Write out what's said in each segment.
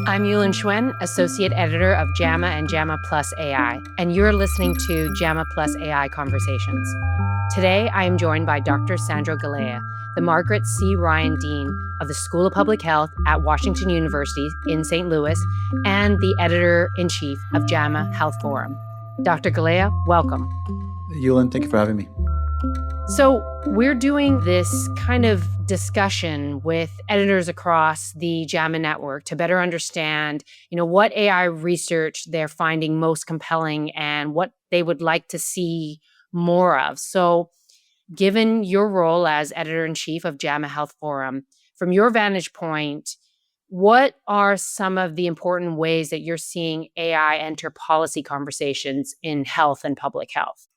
I'm Yulin Hswen, Associate Editor of JAMA and JAMA Plus AI, and you're listening to JAMA Plus AI Conversations. Today, I am joined by Dr. Sandro Galea, the Margaret C. Ryan Dean of the School of Public Health at Washington University in St. Louis and the Editor-in-Chief of JAMA Health Forum. Dr. Galea, welcome. Yulin, thank you for having me. So we're doing this kind of discussion with editors across the JAMA network to better understand, what AI research they're finding most compelling and what they would like to see more of. So given your role as editor-in-chief of JAMA Health Forum, from your vantage point, what are some of the important ways that you're seeing AI enter policy conversations in health and public health?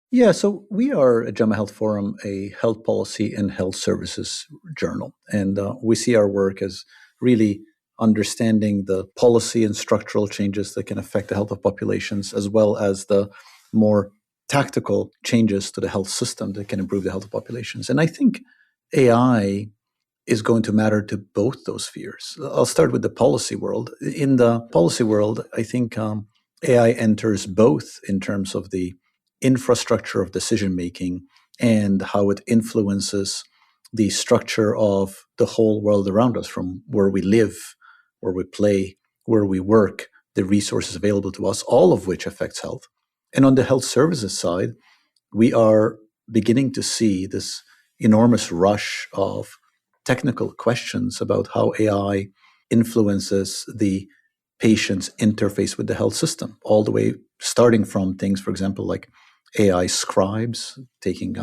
Yeah, so we are at JAMA Health Forum, a health policy and health services journal. And we see our work as really understanding the policy and structural changes that can affect the health of populations, as well as the more tactical changes to the health system that can improve the health of populations. And I think AI is going to matter to both those spheres. I'll start with the policy world. In the policy world, I think AI enters both in terms of the infrastructure of decision making and how it influences the structure of the whole world around us, from where we live, where we play, where we work, the resources available to us, all of which affects health. And on the health services side, we are beginning to see this enormous rush of technical questions about how AI influences the patient's interface with the health system, all the way starting from things, for example, like AI scribes taking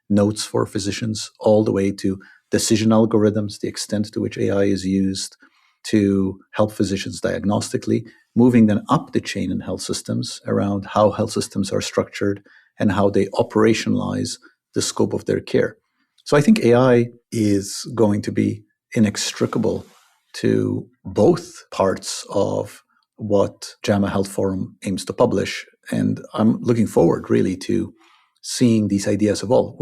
notes for physicians, all the way to decision algorithms, the extent to which AI is used to help physicians diagnostically, moving then up the chain in health systems around how health systems are structured and how they operationalize the scope of their care. So I think AI is going to be inextricable to both parts of what JAMA Health Forum aims to publish. And I'm looking forward really to seeing these ideas evolve.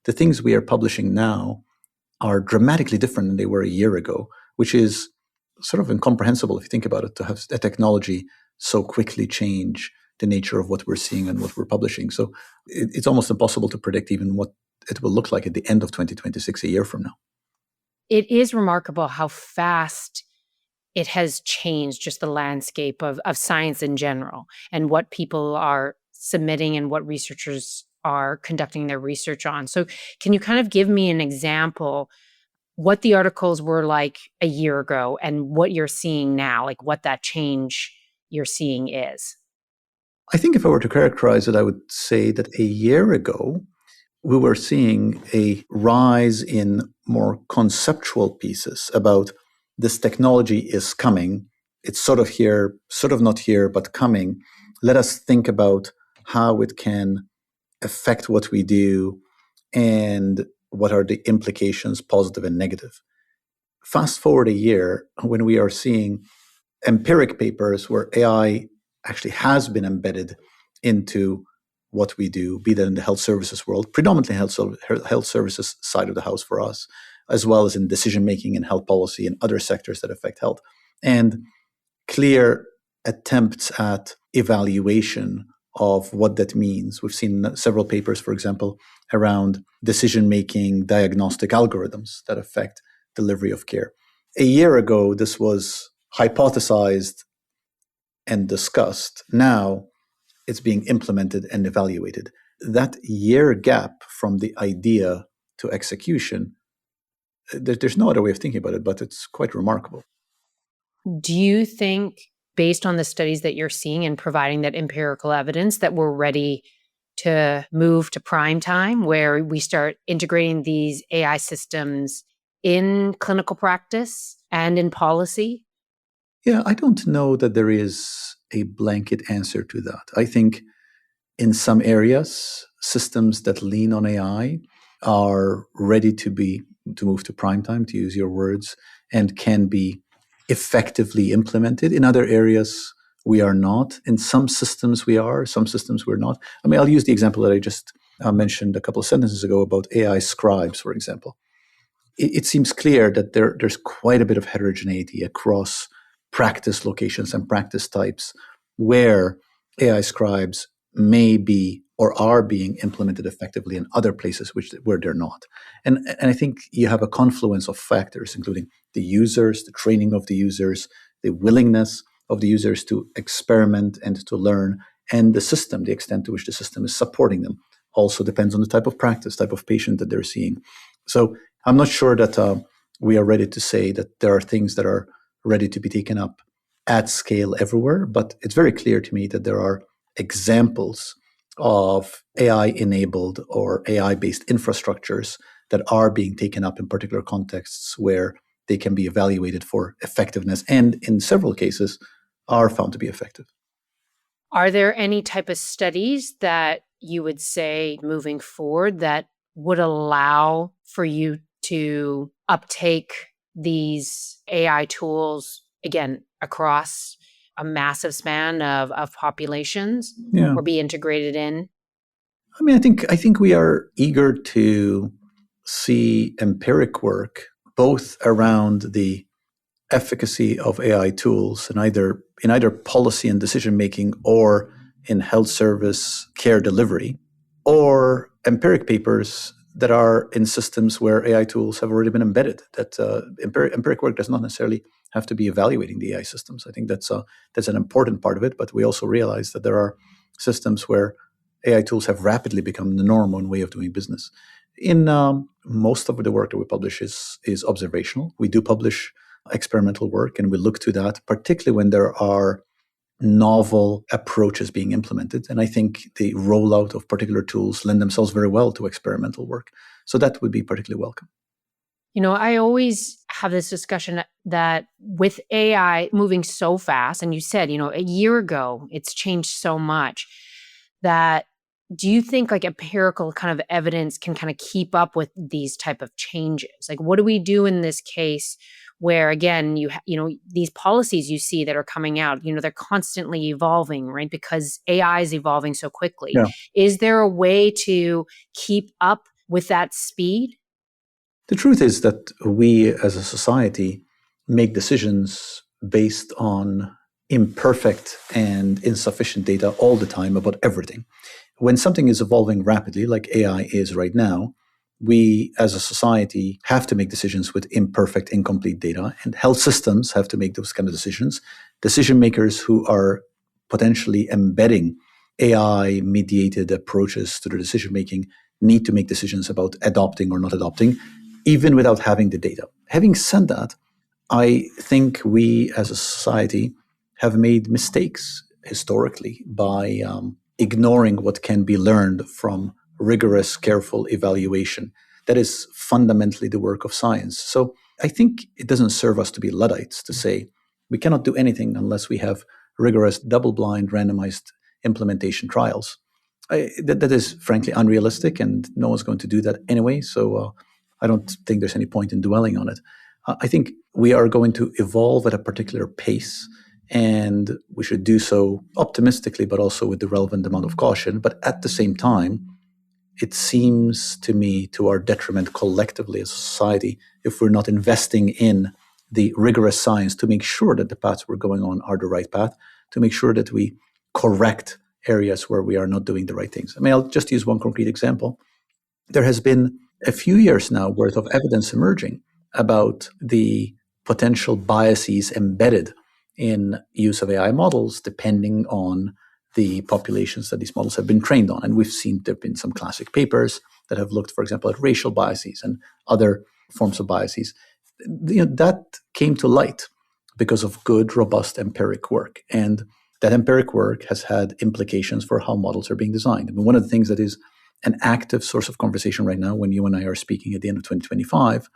The things we are publishing now are dramatically different than they were a year ago, which is sort of incomprehensible if you think about it, to have a technology so quickly change the nature of what we're seeing and what we're publishing. So it's almost impossible to predict even what it will look like at the end of 2026, a year from now. It is remarkable how fast it has changed just the landscape of science in general and what people are submitting and what researchers are conducting their research on. So can you kind of give me an example what the articles were like a year ago and what you're seeing now, like what that change you're seeing is? I think if I were to characterize it, I would say that a year ago, we were seeing a rise in more conceptual pieces about this technology is coming. It's sort of here, sort of not here, but coming. Let us think about how it can affect what we do and what are the implications, positive and negative. Fast forward a year when we are seeing empiric papers where AI actually has been embedded into what we do, be that in the health services world, predominantly health services side of the house for us, as well as in decision-making and health policy and other sectors that affect health. And clear attempts at evaluation of what that means. We've seen several papers, for example, around decision-making diagnostic algorithms that affect delivery of care. A year ago, this was hypothesized and discussed. Now, it's being implemented and evaluated. That year gap from the idea to execution, there's no other way of thinking about it, but it's quite remarkable. Do you think, based on the studies that you're seeing and providing that empirical evidence, that we're ready to move to prime time, where we start integrating these AI systems in clinical practice and in policy? Yeah, I don't know that there is a blanket answer to that. I think in some areas, systems that lean on AI are ready to move to prime time, to use your words, and can be effectively implemented. In other areas, we are not. In some systems we are, some systems we're not. I mean, I'll use the example that I just mentioned a couple of sentences ago about AI scribes, for example. it seems clear that there's quite a bit of heterogeneity across practice locations and practice types where AI scribes may be or are being implemented effectively in other places where they're not. And I think you have a confluence of factors, including the users, the training of the users, the willingness of the users to experiment and to learn, and the system, the extent to which the system is supporting them. Also depends on the type of practice, type of patient that they're seeing. So I'm not sure that we are ready to say that there are things that are ready to be taken up at scale everywhere, but it's very clear to me that there are examples of AI-enabled or AI-based infrastructures that are being taken up in particular contexts where they can be evaluated for effectiveness and in several cases are found to be effective. Are there any type of studies that you would say moving forward that would allow for you to uptake these AI tools, again, across a massive span of populations or be integrated in? I mean, I think we are eager to see empiric work both around the efficacy of AI tools in either policy and decision making or in health service care delivery, or empiric papers that are in systems where AI tools have already been embedded. That empiric work does not necessarily have to be evaluating the AI systems. I think that's an important part of it. But we also realize that there are systems where AI tools have rapidly become the norm and way of doing business. In most of the work that we publish is observational. We do publish experimental work, and we look to that, particularly when there are novel approaches being implemented. And I think the rollout of particular tools lend themselves very well to experimental work. So that would be particularly welcome. I always have this discussion that with AI moving so fast, and you said, a year ago, it's changed so much that do you think like empirical kind of evidence can kind of keep up with these type of changes? Like, what do we do in this case where, again, these policies you see that are coming out, they're constantly evolving, right? Because AI is evolving so quickly. Yeah. Is there a way to keep up with that speed? The truth is that we as a society make decisions based on imperfect and insufficient data all the time about everything. When something is evolving rapidly, like AI is right now, we as a society have to make decisions with imperfect, incomplete data, and health systems have to make those kind of decisions. Decision makers who are potentially embedding AI-mediated approaches to their decision making need to make decisions about adopting or not adopting, even without having the data. Having said that, I think we as a society have made mistakes historically by ignoring what can be learned from rigorous, careful evaluation. That is fundamentally the work of science. So I think it doesn't serve us to be Luddites to say we cannot do anything unless we have rigorous, double-blind, randomized implementation trials. That is frankly unrealistic, and no one's going to do that anyway. So I don't think there's any point in dwelling on it. I think we are going to evolve at a particular pace, and we should do so optimistically, but also with the relevant amount of caution. But at the same time, it seems to me to our detriment collectively as a society if we're not investing in the rigorous science to make sure that the paths we're going on are the right path, to make sure that we correct areas where we are not doing the right things. I mean, I'll just use one concrete example. There has been a few years now worth of evidence emerging about the potential biases embedded in use of AI models depending on the populations that these models have been trained on. And we've seen there have been some classic papers that have looked, for example, at racial biases and other forms of biases. That came to light because of good, robust empiric work. And that empiric work has had implications for how models are being designed. I mean, one of the things that is an active source of conversation right now when you and I are speaking at the end of 2025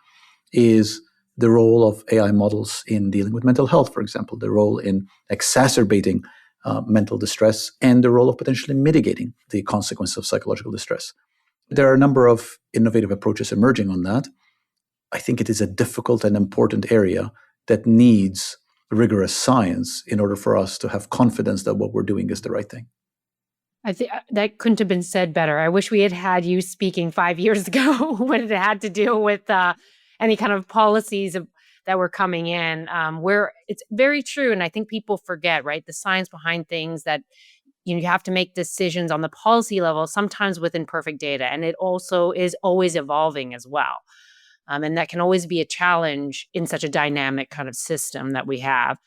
is the role of AI models in dealing with mental health, for example, the role in exacerbating mental distress, and the role of potentially mitigating the consequences of psychological distress. There are a number of innovative approaches emerging on that. I think it is a difficult and important area that needs rigorous science in order for us to have confidence that what we're doing is the right thing. I think that couldn't have been said better. I wish we had had you speaking 5 years ago when it had to deal with any kind of policies that were coming in, where it's very true. And I think people forget, right, the science behind things, that you have to make decisions on the policy level, sometimes with imperfect data. And it also is always evolving as well. And that can always be a challenge in such a dynamic kind of system that we have.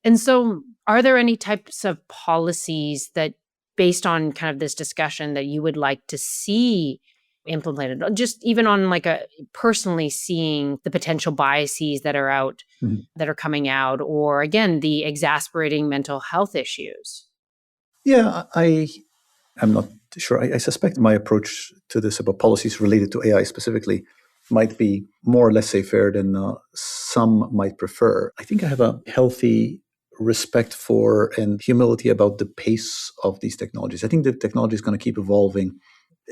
And so, are there any types of policies that, based on kind of this discussion, that you would like to see implemented? Just even on like a personally seeing the potential biases that are out, that are coming out, or again, the exasperating mental health issues. Yeah, I'm not sure. I suspect my approach to this about policies related to AI specifically might be more laissez-faire than some might prefer. I think I have a healthy respect for and humility about the pace of these technologies. I think the technology is going to keep evolving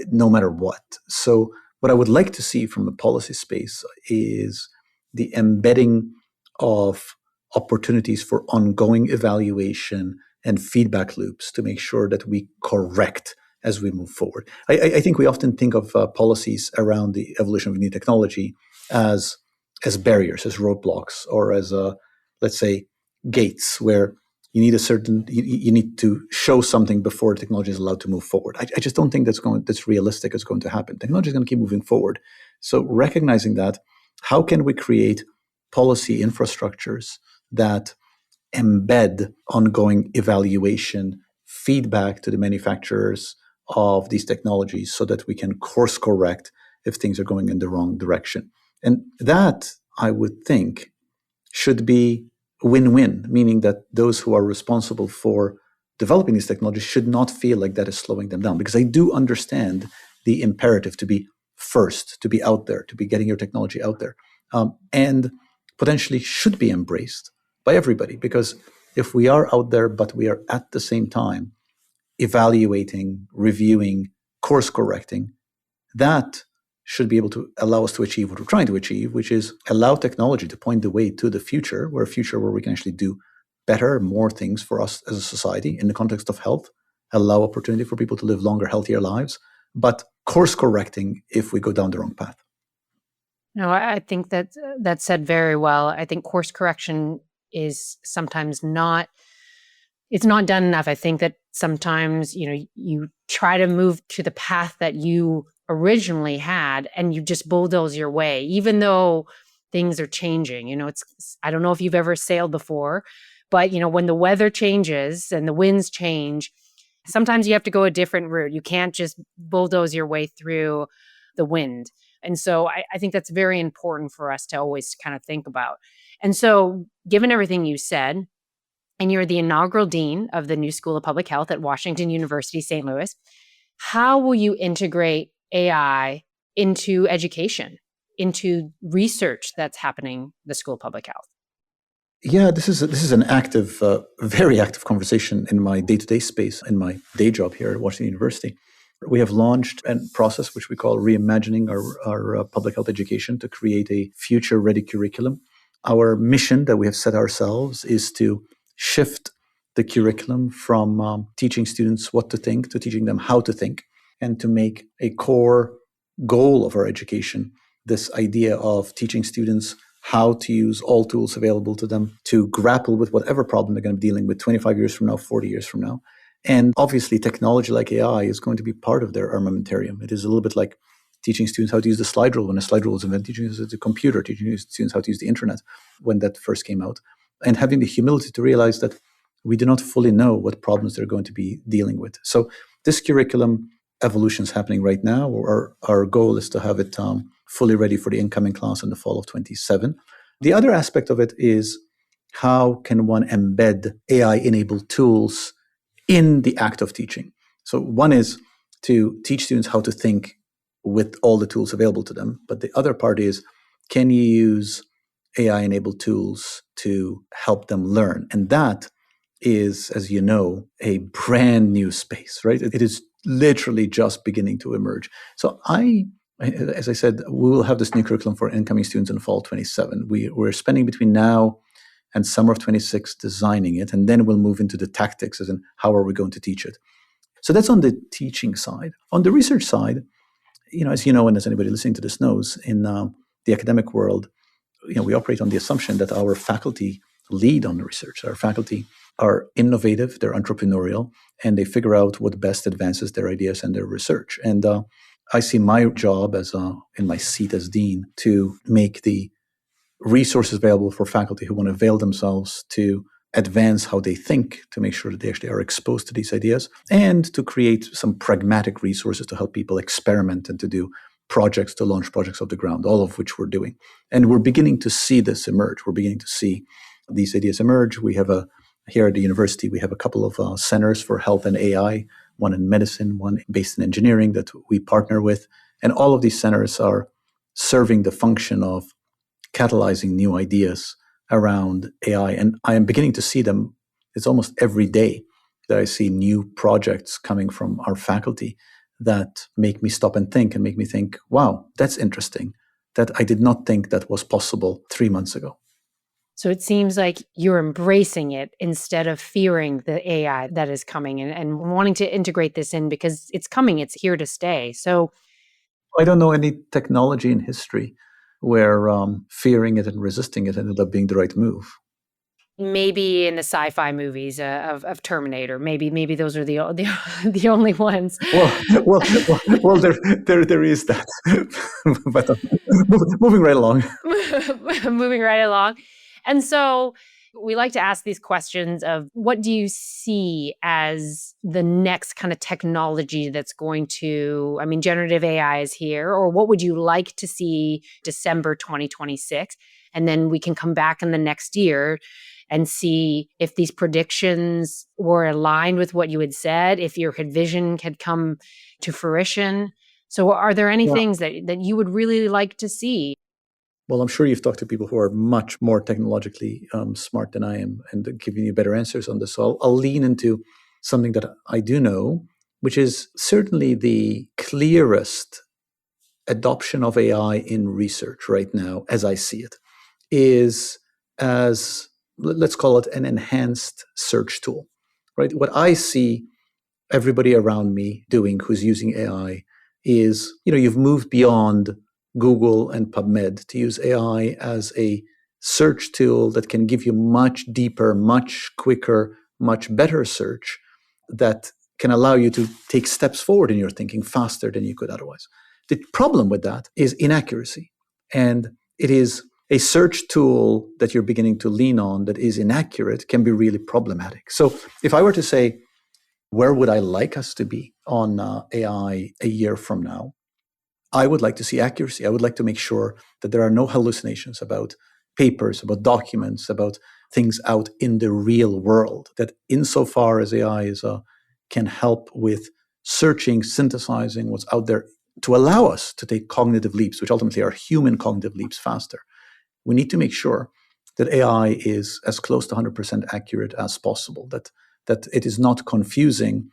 no matter what. So what I would like to see from the policy space is the embedding of opportunities for ongoing evaluation and feedback loops to make sure that we correct as we move forward. I think we often think of policies around the evolution of new technology as barriers, as roadblocks, or as let's say gates where you need you need to show something before technology is allowed to move forward. I just don't think that's realistic. It's going to happen. Technology is going to keep moving forward. So recognizing that, how can we create policy infrastructures that embed ongoing evaluation, feedback to the manufacturers of these technologies so that we can course correct if things are going in the wrong direction? And that, I would think, should be win-win, meaning that those who are responsible for developing these technologies should not feel like that is slowing them down. Because I do understand the imperative to be first, to be out there, to be getting your technology out there, and potentially should be embraced by everybody. Because if we are out there, but we are at the same time evaluating, reviewing, course correcting, that should be able to allow us to achieve what we're trying to achieve, which is allow technology to point the way to the future, where we can actually do better, more things for us as a society in the context of health, allow opportunity for people to live longer, healthier lives, but course correcting if we go down the wrong path. No, I think that's said very well. I think course correction is sometimes it's not done enough. I think that sometimes, you try to move to the path that you originally had and you just bulldoze your way, even though things are changing. I don't know if you've ever sailed before, but when the weather changes and the winds change, sometimes you have to go a different route. You can't just bulldoze your way through the wind. And so I think that's very important for us to always kind of think about. And so, given everything you said, and you're the inaugural dean of the new School of Public Health at Washington University, St. Louis, how will you integrate AI into education, into research that's happening in the School of Public Health? Yeah, this is an active, very active conversation in my day-to-day space, in my day job here at Washington University. We have launched a process which we call reimagining our public health education to create a future-ready curriculum. Our mission that we have set ourselves is to shift the curriculum from teaching students what to think to teaching them how to think, and to make a core goal of our education this idea of teaching students how to use all tools available to them to grapple with whatever problem they're going to be dealing with 25 years from now, 40 years from now. And obviously, technology like AI is going to be part of their armamentarium. It is a little bit like teaching students how to use the slide rule when a slide rule was invented, teaching students the computer, teaching students how to use the internet when that first came out, and having the humility to realize that we do not fully know what problems they're going to be dealing with. So this curriculum evolution is happening right now. Our goal is to have it fully ready for the incoming class in the fall of 27. The other aspect of it is, how can one embed AI-enabled tools in the act of teaching? So one is to teach students how to think with all the tools available to them. But the other part is, can you use AI-enabled tools to help them learn? And that is, as you know, a brand new space, right? It is literally just beginning to emerge. So as I said, we will have this new curriculum for incoming students in fall 27. We're spending between now and summer of 26 designing it, and then we'll move into the tactics, as in how are we going to teach it. So that's on the teaching side. On the research side, as you know, and as anybody listening to this knows, in the academic world, we operate on the assumption that our faculty lead on the research. Our faculty are innovative, they're entrepreneurial, and they figure out what best advances their ideas and their research. And I see my job as in my seat as dean to make the resources available for faculty who want to avail themselves to advance how they think, to make sure that they actually are exposed to these ideas, and to create some pragmatic resources to help people experiment and to do projects, to launch projects off the ground, all of which we're doing. And we're beginning to see this emerge. We're beginning to see these ideas emerge. We have here at the university, we have a couple of centers for health and AI, one in medicine, one based in engineering that we partner with. And all of these centers are serving the function of catalyzing new ideas around AI. And I am beginning to see them. It's almost every day that I see new projects coming from our faculty that make me stop and think and make me think, wow, that's interesting. That I did not think that was possible 3 months ago. So it seems like you're embracing it instead of fearing the AI that is coming and wanting to integrate this in because it's coming, it's here to stay. So I don't know any technology in history where fearing it and resisting it ended up being the right move. maybe in the sci-fi movies of Terminator, maybe those are the only ones. Well, there is that. But moving right along. Moving right along. And so we like to ask these questions of what do you see as the next kind of technology that's going to, I mean, generative AI is here, or what would you like to see December 2026? And then we can come back in the next year and see if these predictions were aligned with what you had said, if your vision had come to fruition. So are there any things that you would really like to see? Well, I'm sure you've talked to people who are much more technologically smart than I am and giving you better answers on this. So I'll lean into something that I do know, which is certainly the clearest adoption of AI in research right now, as I see it, is as, let's call it, an enhanced search tool, right? What I see everybody around me doing who's using AI is, you've moved beyond Google and PubMed to use AI as a search tool that can give you much deeper, much quicker, much better search that can allow you to take steps forward in your thinking faster than you could otherwise. The problem with that is inaccuracy. And it is a search tool that you're beginning to lean on that is inaccurate can be really problematic. So if I were to say, where would I like us to be on AI a year from now? I would like to see accuracy. I would like to make sure that there are no hallucinations about papers, about documents, about things out in the real world. That insofar as AI can help with searching, synthesizing what's out there to allow us to take cognitive leaps, which ultimately are human cognitive leaps faster, we need to make sure that AI is as close to 100% accurate as possible, that it is not confusing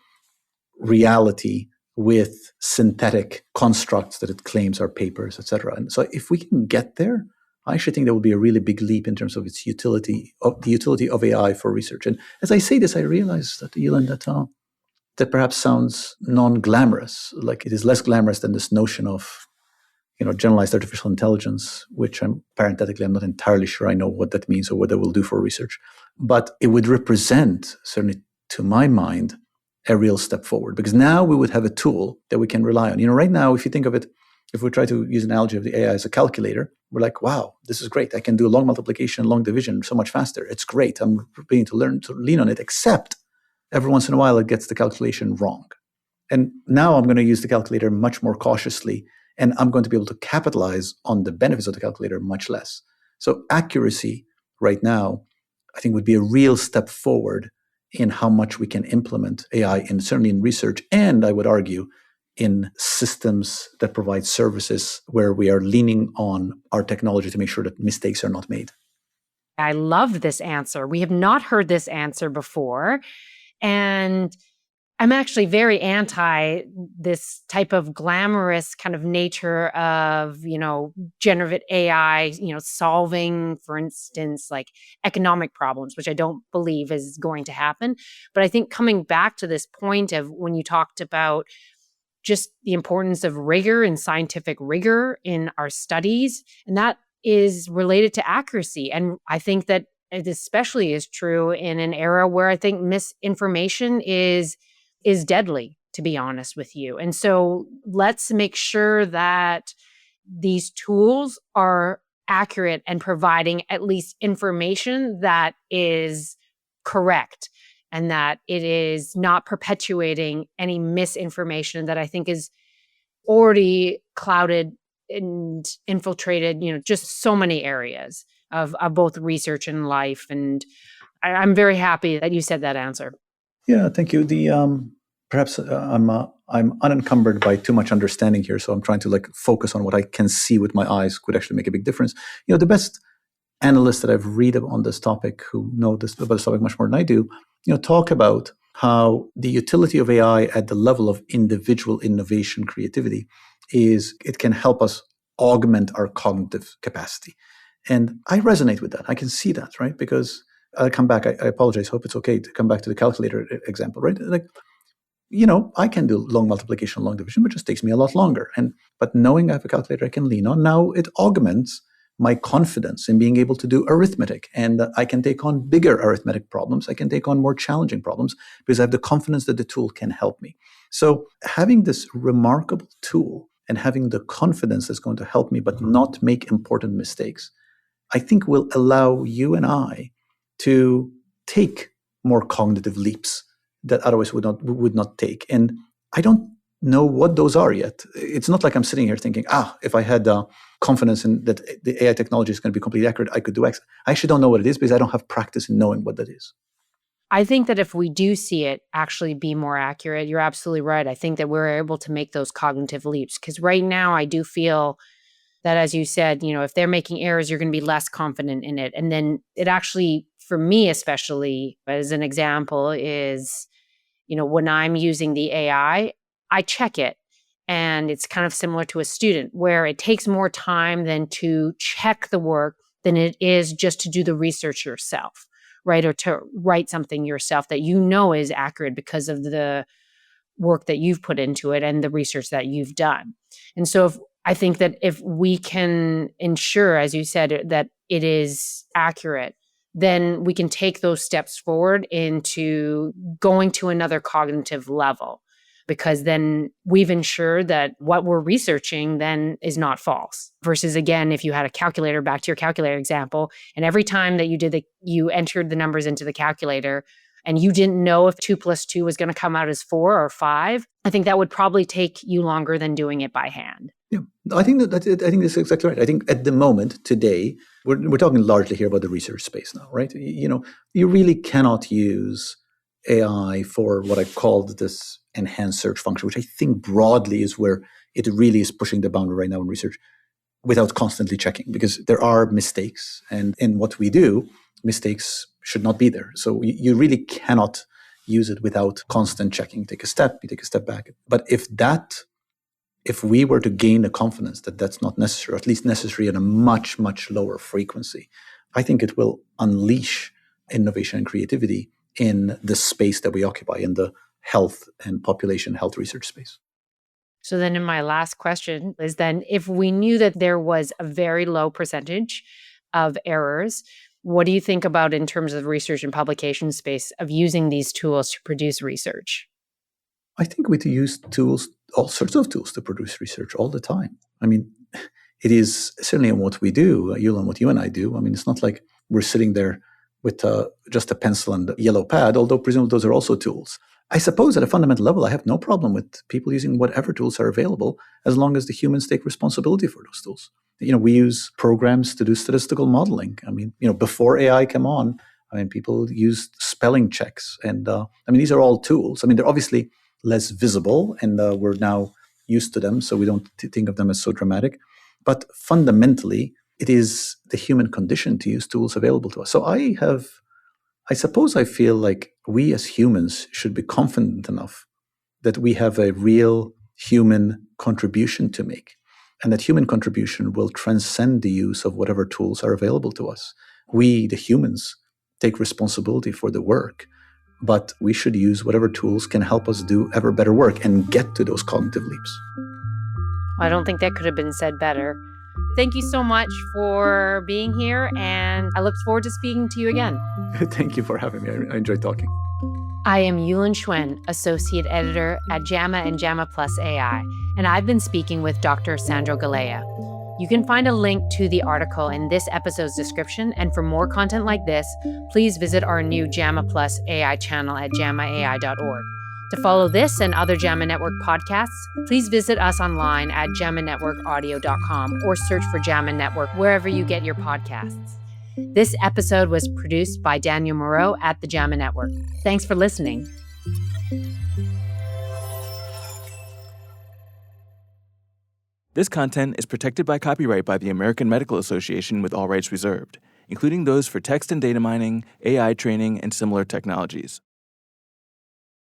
reality with synthetic constructs that it claims are papers, etc. And so if we can get there, I actually think that would be a really big leap in terms of its utility, of the utility of AI for research. And as I say this, I realize that, Yulin, that perhaps sounds non-glamorous, like it is less glamorous than this notion of generalized artificial intelligence, which I'm not entirely sure I know what that means or what that will do for research. But it would represent, certainly to my mind, a real step forward, because now we would have a tool that we can rely on. Right now, if you think of it, if we try to use an analogy of the AI as a calculator, we're like, wow, this is great. I can do long multiplication, long division so much faster. It's great. I'm beginning to learn to lean on it, except every once in a while it gets the calculation wrong. And now I'm going to use the calculator much more cautiously, and I'm going to be able to capitalize on the benefits of the calculator much less. So accuracy right now, I think, would be a real step forward in how much we can implement AI, certainly in research, and I would argue in systems that provide services where we are leaning on our technology to make sure that mistakes are not made. I love this answer. We have not heard this answer before. And I'm actually very anti this type of glamorous kind of nature of, generative AI, solving, for instance, like economic problems, which I don't believe is going to happen. But I think coming back to this point of when you talked about just the importance of rigor and scientific rigor in our studies. And that is related to accuracy. And I think that it especially is true in an era where I think misinformation is deadly, to be honest with you. And so let's make sure that these tools are accurate and providing at least information that is correct and that it is not perpetuating any misinformation that I think is already clouded and infiltrated, just so many areas of both research and life. And I'm very happy that you said that answer. Yeah, thank you. Perhaps I'm unencumbered by too much understanding here, so I'm trying to focus on what I can see with my eyes could actually make a big difference. The best analysts that I've read on this topic, who know about this topic much more than I do, talk about how the utility of AI at the level of individual innovation creativity is it can help us augment our cognitive capacity. And I resonate with that. I can see that, right? Because I'll come back. I apologize. Hope it's okay to come back to the calculator example, right? I can do long multiplication, long division, but it just takes me a lot longer. But knowing I have a calculator I can lean on, now it augments my confidence in being able to do arithmetic. And I can take on bigger arithmetic problems. I can take on more challenging problems because I have the confidence that the tool can help me. So having this remarkable tool and having the confidence that's going to help me but not make important mistakes, I think will allow you and I to take more cognitive leaps that otherwise would not take. And I don't know what those are yet. It's not like I'm sitting here thinking, if I had confidence in that the AI technology is going to be completely accurate, I could do X. I actually don't know what it is because I don't have practice in knowing what that is. I think that if we do see it actually be more accurate, you're absolutely right. I think that we're able to make those cognitive leaps because right now I do feel that, as you said, if they're making errors, you're going to be less confident in it. And then it actually, for me especially, as an example, is, when I'm using the AI, I check it. And it's kind of similar to a student where it takes more time than to check the work than it is just to do the research yourself, right? Or to write something yourself that is accurate because of the work that you've put into it and the research that you've done. And so I think that if we can ensure, as you said, that it is accurate, then we can take those steps forward into going to another cognitive level, because then we've ensured that what we're researching then is not false. Versus, again, if you had a calculator, back to your calculator example, and every time that you entered the numbers into the calculator and you didn't know if 2 + 2 was going to come out as 4 or 5, I think that would probably take you longer than doing it by hand. Yeah, I think that's exactly right. I think at the moment today, we're talking largely here about the research space now, right? You really cannot use AI for what I called this enhanced search function, which I think broadly is where it really is pushing the boundary right now in research, without constantly checking, because there are mistakes, and in what we do, mistakes should not be there. So you really cannot use it without constant checking. You take a step back. But if we were to gain the confidence that that's not necessary, or at least necessary at a much, much lower frequency, I think it will unleash innovation and creativity in the space that we occupy, in the health and population health research space. So then, in my last question is then, if we knew that there was a very low percentage of errors, what do you think about in terms of research and publication space of using these tools to produce research? I think we use tools, all sorts of tools, to produce research all the time. I mean, it is certainly in what we do, Yulin, what you and I do. I mean, it's not like we're sitting there with just a pencil and a yellow pad, although presumably those are also tools. I suppose at a fundamental level, I have no problem with people using whatever tools are available, as long as the humans take responsibility for those tools. We use programs to do statistical modeling. I mean, before AI came on, people used spelling checks. And these are all tools. They're obviously less visible, and we're now used to them, so we don't think of them as so dramatic. But fundamentally, it is the human condition to use tools available to us. So I suppose I feel like we as humans should be confident enough that we have a real human contribution to make, and that human contribution will transcend the use of whatever tools are available to us. We, the humans, take responsibility for the work. but we should use whatever tools can help us do ever better work and get to those cognitive leaps. I don't think that could have been said better. Thank you so much for being here, and I look forward to speaking to you again. Thank you for having me. I enjoyed talking. I am Yulin Hswen, Associate Editor at JAMA and JAMA Plus AI, and I've been speaking with Dr. Sandro Galea. You can find a link to the article in this episode's description, and for more content like this, please visit our new JAMA Plus AI channel at jamaai.org. To follow this and other JAMA Network podcasts, please visit us online at jamanetworkaudio.com or search for JAMA Network wherever you get your podcasts. This episode was produced by Daniel Moreau at the JAMA Network. Thanks for listening. This content is protected by copyright by the American Medical Association with all rights reserved, including those for text and data mining, AI training, and similar technologies.